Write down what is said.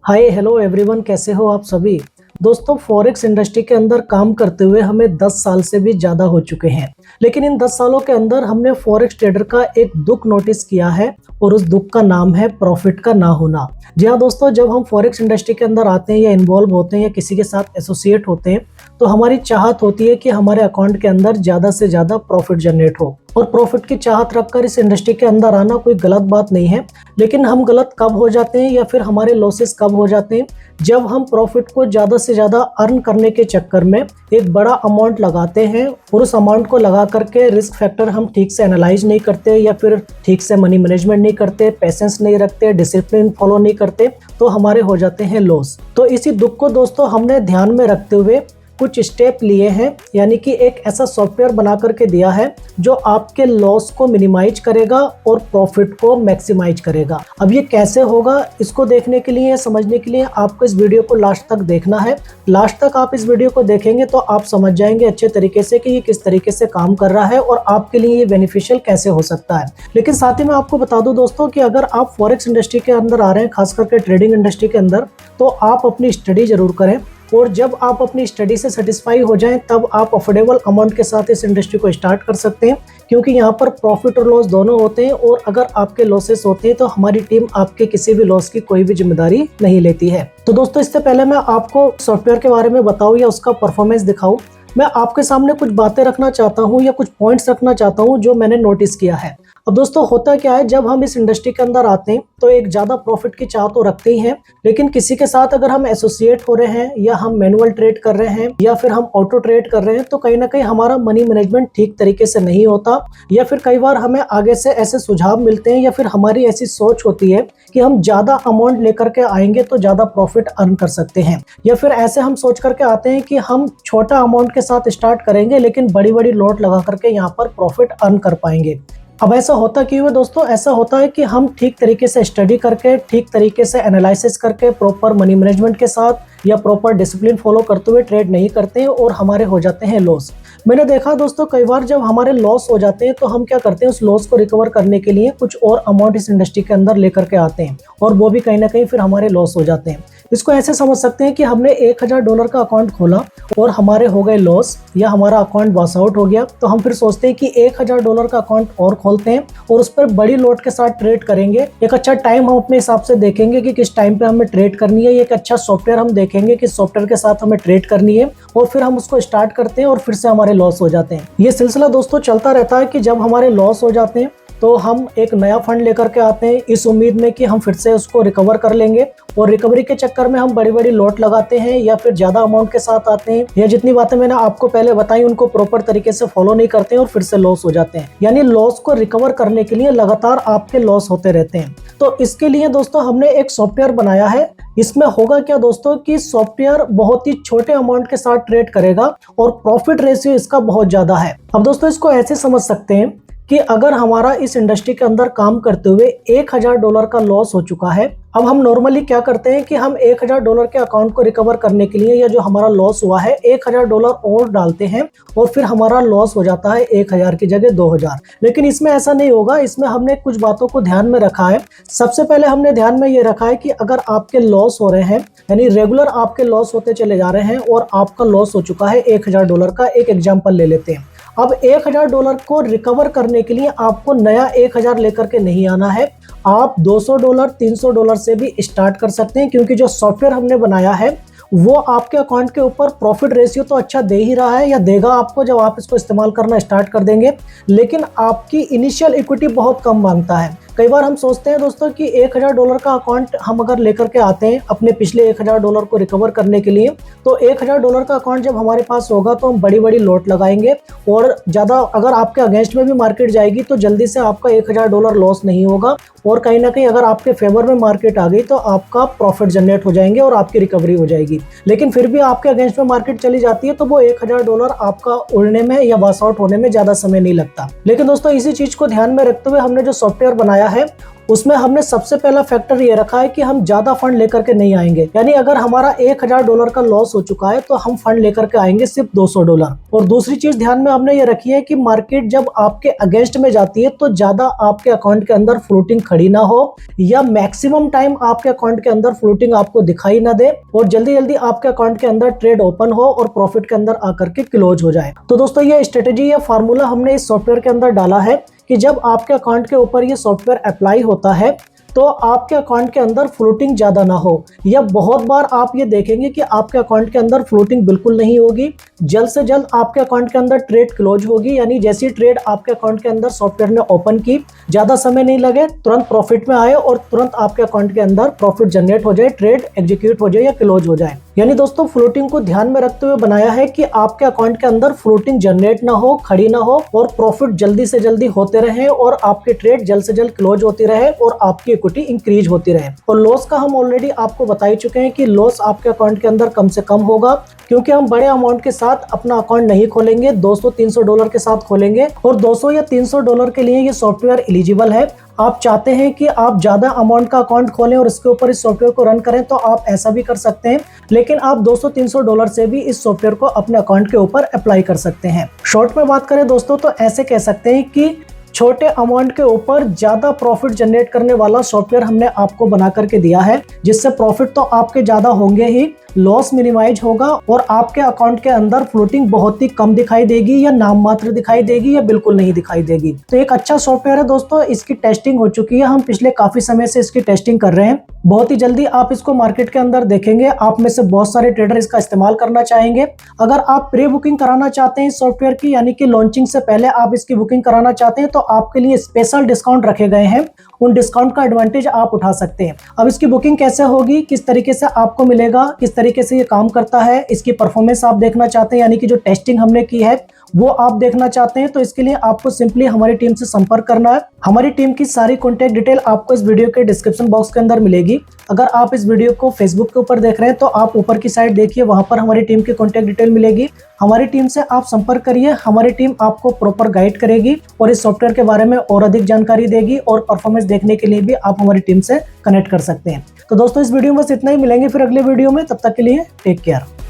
Hi hello everyone, कैसे हो आप सभी। दोस्तों, फॉरेक्स इंडस्ट्री के अंदर काम करते हुए हमें 10 साल से भी ज़्यादा हो चुके हैं। लेकिन इन 10 सालों के अंदर हमने फॉरेक्स ट्रेडर का एक दुख नोटिस किया है और उस दुख का नाम है प्रॉफिट का ना होना। जी हाँ दोस्तों, जब हम फॉरेक्स इंडस्ट्री के अंदर आते हैं या इन्वॉल्व होते हैं या किसी के साथ एसोसिएट होते हैं तो हमारी चाहत होती है कि हमारे अकाउंट के अंदर ज़्यादा से ज़्यादा प्रॉफिट जनरेट हो। और प्रॉफिट की चाहत रखकर इस इंडस्ट्री के अंदर आना कोई गलत बात नहीं है। लेकिन हम गलत कब हो जाते हैं या फिर हमारे लॉसेस कब हो जाते हैं, जब हम प्रॉफिट को ज़्यादा से ज़्यादा अर्न करने के चक्कर में एक बड़ा अमाउंट लगाते हैं और उस अमाउंट को लगा करके रिस्क फैक्टर हम ठीक से एनालाइज नहीं करते या फिर ठीक से मनी मैनेजमेंट नहीं करते, पेशेंस नहीं रखते, डिसिप्लिन फॉलो नहीं करते, तो हमारे हो जाते हैं लॉस। तो इसी दुख को दोस्तों हमने ध्यान में रखते हुए कुछ स्टेप लिए हैं, यानी कि एक ऐसा सॉफ्टवेयर बना करके दिया है जो आपके लॉस को मिनिमाइज करेगा और प्रॉफिट को मैक्सिमाइज करेगा। अब ये कैसे होगा, इसको देखने के लिए, समझने के लिए आपको इस वीडियो को लास्ट तक देखना है। लास्ट तक आप इस वीडियो को देखेंगे तो आप समझ जाएंगे अच्छे तरीके से कि ये किस तरीके से काम कर रहा है और आपके लिए ये बेनिफिशियल कैसे हो सकता है। लेकिन साथ ही मैं आपको बता दूं दोस्तों कि अगर आप फॉरेक्स इंडस्ट्री के अंदर आ रहे हैं, खास करके ट्रेडिंग इंडस्ट्री के अंदर, तो आप अपनी स्टडी जरूर करें। और जब आप अपनी स्टडी से सेटिस्फाई हो जाएं तब आप अफोर्डेबल अमाउंट के साथ इस इंडस्ट्री को स्टार्ट कर सकते हैं, क्योंकि यहाँ पर प्रॉफिट और लॉस दोनों होते हैं। और अगर आपके लॉसेस होते हैं तो हमारी टीम आपके किसी भी लॉस की कोई भी जिम्मेदारी नहीं लेती है। तो दोस्तों, इससे पहले मैं आपको सॉफ्टवेयर के बारे में बताऊं या उसका परफॉर्मेंस दिखाऊं, मैं आपके सामने कुछ बातें रखना चाहता हूं या कुछ पॉइंट्स रखना चाहता हूं जो मैंने नोटिस किया है। अब दोस्तों, होता क्या है, जब हम इस इंडस्ट्री के अंदर आते हैं तो एक ज़्यादा प्रॉफिट की चाह तो रखते ही हैं, लेकिन किसी के साथ अगर हम एसोसिएट हो रहे हैं या हम मैनुअल ट्रेड कर रहे हैं या फिर हम ऑटो ट्रेड कर रहे हैं तो कहीं ना कहीं हमारा मनी मैनेजमेंट ठीक तरीके से नहीं होता, या फिर कई बार हमें आगे से ऐसे सुझाव मिलते हैं या फिर हमारी ऐसी सोच होती है कि हम ज़्यादा अमाउंट लेकर के आएंगे तो ज़्यादा प्रॉफिट अर्न कर सकते हैं, या फिर ऐसे हम सोच करके आते हैं कि हम छोटा अमाउंट के साथ स्टार्ट करेंगे लेकिन बड़ी बड़ी लॉट लगा करके यहाँ पर प्रॉफिट अर्न कर पाएंगे। अब ऐसा होता क्यों है दोस्तों? ऐसा होता है कि हम ठीक तरीके से स्टडी करके, ठीक तरीके से एनालिसिस करके, प्रॉपर मनी मैनेजमेंट के साथ या प्रॉपर डिसिप्लिन फॉलो करते हुए ट्रेड नहीं करते हैं और हमारे हो जाते हैं लॉस। मैंने देखा दोस्तों, कई बार जब हमारे लॉस हो जाते हैं तो हम क्या करते हैं, उस लॉस को रिकवर करने के लिए कुछ और अमाउंट इस इंडस्ट्री के अंदर लेकर के आते हैं और वो भी कहीं ना कहीं फिर हमारे लॉस हो जाते हैं। इसको ऐसे समझ सकते हैं कि हमने $1000 का अकाउंट खोला और हमारे हो गए लॉस या हमारा अकाउंट वॉश आउट हो गया, तो हम फिर सोचते हैं कि $1000 का अकाउंट और खोलते हैं और उस पर बड़ी लॉट के साथ ट्रेड करेंगे। एक अच्छा टाइम हम अपने हिसाब से देखेंगे कि किस टाइम पे हमें ट्रेड करनी है, एक अच्छा सॉफ्टवेयर हम देखेंगे कि सॉफ्टवेयर के साथ हमें ट्रेड करनी है, और फिर हम उसको स्टार्ट करते हैं और फिर से हमारे लॉस हो जाते हैं। ये सिलसिला दोस्तों चलता रहता है कि जब हमारे लॉस हो जाते हैं तो हम एक नया फंड लेकर के आते हैं इस उम्मीद में कि हम फिर से उसको रिकवर कर लेंगे, और रिकवरी के चक्कर में हम बड़ी बड़ी लॉट लगाते हैं या फिर ज्यादा अमाउंट के साथ आते हैं, या जितनी बातें मैंने आपको पहले बताई उनको प्रॉपर तरीके से फॉलो नहीं करते हैं और फिर से लॉस हो जाते हैं। यानी लॉस को रिकवर करने के लिए लगातार आपके लॉस होते रहते हैं। तो इसके लिए दोस्तों हमने एक सॉफ्टवेयर बनाया है। इसमें होगा क्या दोस्तों कि सॉफ्टवेयर बहुत ही छोटे अमाउंट के साथ ट्रेड करेगा और प्रॉफिट रेशियो इसका बहुत ज्यादा है। अब दोस्तों, इसको ऐसे समझ सकते हैं कि अगर हमारा इस इंडस्ट्री के अंदर काम करते हुए $1000 का लॉस हो चुका है, अब हम नॉर्मली क्या करते हैं कि हम $1000 के अकाउंट को रिकवर करने के लिए या जो हमारा लॉस हुआ है $1000 और डालते हैं और फिर हमारा लॉस हो जाता है 1000 की जगह 2000। लेकिन इसमें ऐसा नहीं होगा। इसमें हमने कुछ बातों को ध्यान में रखा है। सबसे पहले हमने ध्यान में ये रखा है कि अगर आपके लॉस हो रहे हैं, यानी रेगुलर आपके लॉस होते चले जा रहे हैं और आपका लॉस हो चुका है $1000 का, एक एग्जाम्पल ले लेते हैं। अब $1000 को रिकवर करने के लिए आपको नया 1000 लेकर के नहीं आना है। आप $200, $300 से भी स्टार्ट कर सकते हैं, क्योंकि जो सॉफ्टवेयर हमने बनाया है वो आपके अकाउंट के ऊपर प्रॉफिट रेशियो तो अच्छा दे ही रहा है या देगा आपको जब आप इसको इस्तेमाल करना स्टार्ट कर देंगे, लेकिन आपकी इनिशियल इक्विटी बहुत कम मांगता है। कई बार हम सोचते हैं दोस्तों कि $1000 का अकाउंट हम अगर लेकर के आते हैं अपने पिछले $1000 को रिकवर करने के लिए, तो $1000 का अकाउंट जब हमारे पास होगा तो हम बड़ी बड़ी लॉट लगाएंगे और ज़्यादा अगर आपके अगेंस्ट में भी मार्केट जाएगी तो जल्दी से आपका $1000 लॉस नहीं होगा, और कहीं ना कहीं अगर आपके फेवर में मार्केट आ गई तो आपका प्रॉफिट जनरेट हो जाएंगे और आपकी रिकवरी हो जाएगी। लेकिन फिर भी आपके अगेंस्ट में मार्केट चली जाती है तो वो $1000 आपका उड़ने में या वॉश आउट होने में ज़्यादा समय नहीं लगता। लेकिन दोस्तों, इसी चीज़ को ध्यान में रखते हुए हमने जो सॉफ्टवेयर बनाया बताया है उसमें हमने सबसे पहला फैक्टर ये रखा है कि हम ज्यादा फंड लेकर के नहीं आएंगे। यानी अगर हमारा $1000 का लॉस हो चुका है तो हम फंड लेकर के आएंगे सिर्फ $200। और दूसरी चीज ध्यान में हमने ये रखी है कि मार्केट जब आपके अगेंस्ट में जाती है तो ज्यादा आपके अकाउंट के अंदर फ्लोटिंग खड़ी ना हो, या मैक्सिमम टाइम आपके अकाउंट के अंदर फ्लोटिंग आपको दिखाई ना दे, और जल्दी जल्दी आपके अकाउंट के अंदर ट्रेड ओपन हो और प्रॉफिट के अंदर आकर के क्लोज हो जाए। तो दोस्तों ये स्ट्रेटेजी या फार्मूला हमने इस सॉफ्टवेयर के अंदर डाला है कि जब आपके अकाउंट के ऊपर ये सॉफ्टवेयर अप्लाई होता है तो आपके अकाउंट के अंदर फ्लोटिंग ज्यादा ना हो, या बहुत बार आप ये देखेंगे कि आपके अकाउंट के अंदर फ्लोटिंग बिल्कुल नहीं होगी। जल्द से जल्द आपके अकाउंट के अंदर ट्रेड क्लोज होगी, यानी जैसी ट्रेड आपके अकाउंट के अंदर सॉफ्टवेयर ने ओपन की, ज्यादा समय नहीं लगे, तुरंत प्रॉफिट में आए और तुरंत आपके अकाउंट के अंदर प्रॉफिट जनरेट हो जाए, ट्रेड एग्जीक्यूट हो जाए या क्लोज हो जाए। यानी दोस्तों फ्लोटिंग को ध्यान में रखते हुए बनाया है कि आपके अकाउंट के अंदर फ्लोटिंग जनरेट ना हो, खड़ी ना हो, और प्रॉफिट जल्दी से जल्दी होते रहे और आपके ट्रेड जल्द से जल्द क्लोज होती रहे और आपकी इक्विटी इंक्रीज होती रहे। और लॉस का हम ऑलरेडी आपको बता ही चुके हैं कि लॉस आपके अकाउंट के अंदर कम से कम होगा, क्योंकि हम बड़े अमाउंट के साथ अपना अकाउंट नहीं खोलेंगे, $200-300 के साथ खोलेंगे, और $200 या $300 के लिए ये सॉफ्टवेयर एलिजिबल है। आप चाहते हैं कि आप ज्यादा अमाउंट का अकाउंट खोलें और इसके ऊपर इस सॉफ्टवेयर को रन करें तो आप ऐसा भी कर सकते हैं, लेकिन आप $200-300 से भी इस सॉफ्टवेयर को अपने अकाउंट के ऊपर अप्लाई कर सकते हैं। शॉर्ट में बात करें दोस्तों तो ऐसे कह सकते हैं कि छोटे अमाउंट के ऊपर ज्यादा प्रॉफिट जनरेट करने वाला सॉफ्टवेयर हमने आपको बना करके दिया है, जिससे प्रॉफिट तो आपके ज्यादा होंगे ही, लॉस मिनिमाइज होगा और आपके अकाउंट के अंदर फ्लोटिंग बहुत ही कम दिखाई देगी, या नाम मात्र दिखाई देगी, या बिल्कुल नहीं दिखाई देगी। तो एक अच्छा सॉफ्टवेयर है दोस्तों, इसकी टेस्टिंग हो चुकी है, हम पिछले काफी समय से इसकी टेस्टिंग कर रहे हैं। बहुत ही जल्दी आप इसको मार्केट के अंदर देखेंगे, आप में से बहुत सारे ट्रेडर इसका इस्तेमाल करना चाहेंगे। अगर आप प्री बुकिंग कराना चाहते हैं इस सॉफ्टवेयर की, यानी कि लॉन्चिंग से पहले आप इसकी बुकिंग कराना चाहते हैं, तो आपके लिए स्पेशल डिस्काउंट रखे गए हैं, उन डिस्काउंट का एडवांटेज आप उठा सकते हैं। अब इसकी बुकिंग कैसे होगी, किस तरीके से आपको मिलेगा, किस तरीके से ये काम करता है, इसकी परफॉर्मेंस आप देखना चाहते हैं, यानी कि जो टेस्टिंग हमने की है वो आप देखना चाहते हैं, तो इसके लिए आपको सिंपली हमारी टीम से संपर्क करना है। हमारी टीम की सारी कॉन्टैक्ट डिटेल आपको इस वीडियो के डिस्क्रिप्शन बॉक्स के अंदर मिलेगी। अगर आप इस वीडियो को फेसबुक के ऊपर देख रहे हैं तो आप ऊपर की साइड देखिए, वहां पर हमारी टीम की कॉन्टैक्ट डिटेल मिलेगी। हमारी टीम से आप संपर्क करिए, हमारी टीम आपको प्रॉपर गाइड करेगी और इस सॉफ्टवेयर के बारे में और अधिक जानकारी देगी, और परफॉर्मेंस देखने के लिए भी आप हमारी टीम से कनेक्ट कर सकते हैं। तो दोस्तों इस वीडियो में बस इतना ही, मिलेंगे फिर अगले वीडियो में, तब तक के लिए टेक केयर।